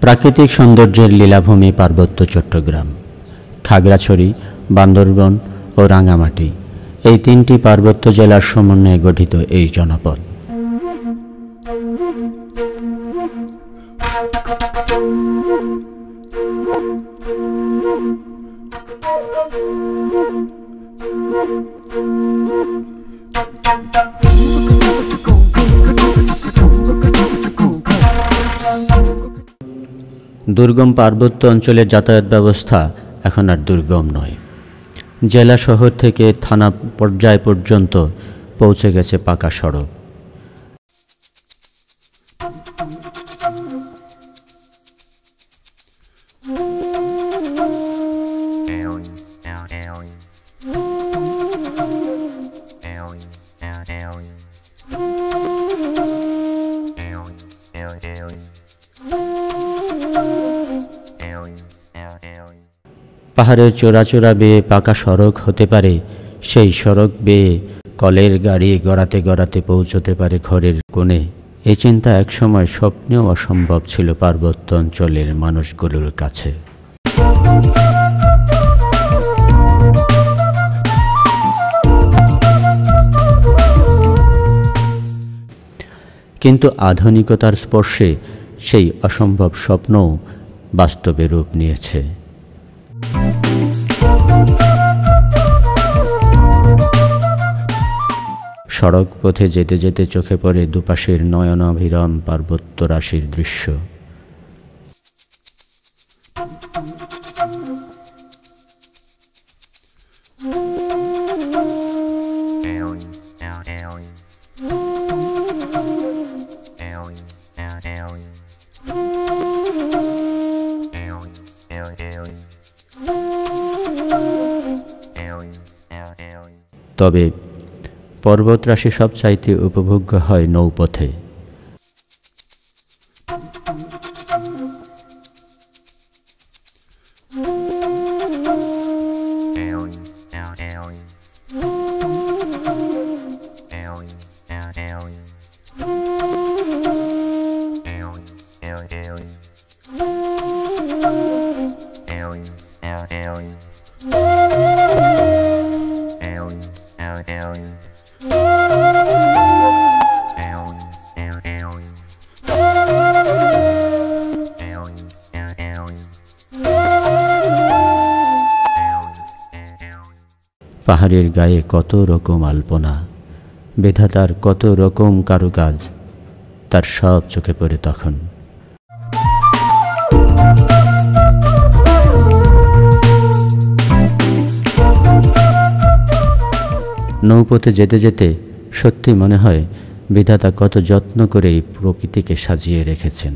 প্রাকৃতিক সৌন্দর্যের লীলাভূমি পার্বত্য চট্টগ্রাম। খাগড়াছড়ি, বান্দরবন ও রাঙামাটি এই তিনটি পার্বত্য জেলার সমন্বয়ে গঠিত এই জনপদ। দুর্গম পার্বত্য অঞ্চলের যাতায়াত ব্যবস্থা এখন আর দুর্গম নয়। জেলা শহর থেকে থানা পর্যায় পর্যন্ত পৌঁছে গেছে পাকা সড়ক। পাহাড়ের চূড়া বেয়ে পাকা সড়ক হতে পারে, সেই সড়ক বেয়ে কলের গাড়ি গড়াতে গড়াতে পৌঁছতে পারে ঘরের কোণে। এই চিন্তা একসময় স্বপ্নেও অসম্ভব ছিল পার্বত্য অঞ্চলের মানুষগুলোর কাছে। কিন্তু আধুনিকতার স্পর্শে সেই অসম্ভব স্বপ্নও বাস্তবে রূপ নিয়েছে। সড়ক পথে যেতে যেতে চোখে পড়ে দুপাশের নয়নাভিরাম পার্বত্য রাশির দৃশ্য। তবে পর্বতরাশি সবচাইতে উপভোগ্য হয় নৌপথে। পাহাড়ের গায়ে কত রকম আলপনা, বিধাতার কত রকম কারুকাজ, তার সব চোখে পড়ে তখন। নৌপথে যেতে যেতে সত্যি মনে হয় বিধাতা কত যত্ন করে এই প্রকৃতিকে সাজিয়ে রেখেছেন।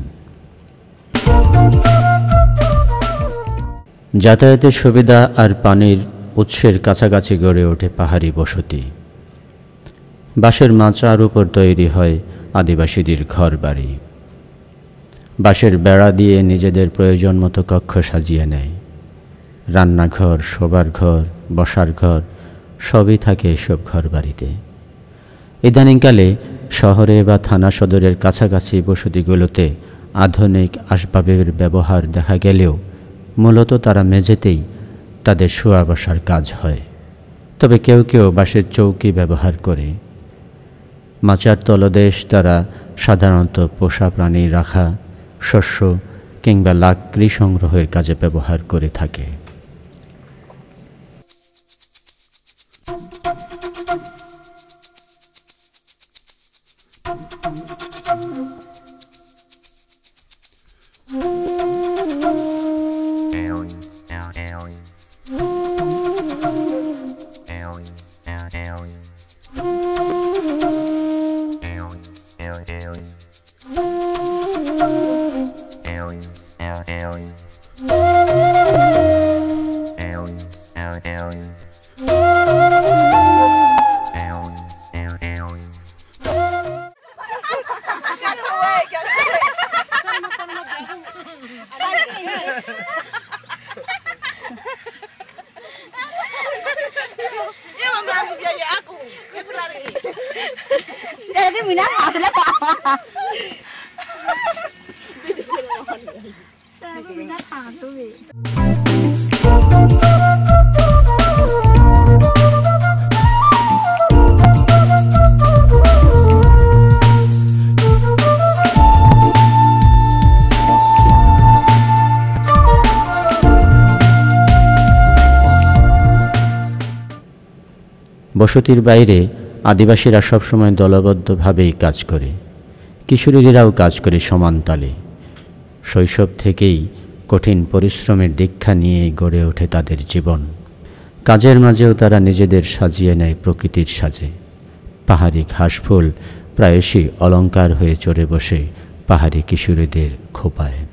যাতায়াতের সুবিধা আর পানির উৎসের কাছাকাছি গড়ে ওঠে পাহাড়ি বসতি। বাঁশের মাচার উপর তৈরি হয় আদিবাসীদের ঘর বাড়ি। বাঁশের বেড়া দিয়ে নিজেদের প্রয়োজন মতো কক্ষ সাজিয়ে নেয়। রান্নাঘর, শোবার ঘর, বসার ঘর সবই থাকে এসব ঘর বাড়িতে। ইদানিংকালে শহরে বা থানা সদরের কাছাকাছি বসতিগুলোতে আধুনিক আসবাবের ব্যবহার দেখা গেলেও মূলত তারা মেঝেতেই তাদের শোয়া বসার কাজ হয়। তবে কেউ কেউ বাঁশের চৌকি ব্যবহার করে। মাচার তলদেশ তারা সাধারণত পোষা প্রাণী রাখা, শস্য কিংবা লাকড়ি সংগ্রহের কাজে ব্যবহার করে থাকে। Minah, বসতির বাইরে আদিবাসীরা সবসময় দলবদ্ধভাবেই কাজ করে, কিশোরীরাও কাজ করে সমান তালে। শৈশব থেকেই কঠিন পরিশ্রমের দীক্ষা নিয়ে গড়ে ওঠে তাদের জীবন। কাজের মাঝেও তারা নিজেদের সাজিয়ে নেয় প্রকৃতির সাজে। পাহাড়ি ঘাসফুল প্রায়শই অলংকার হয়ে চড়ে বসে পাহাড়ি কিশোরীদের খোঁপায়।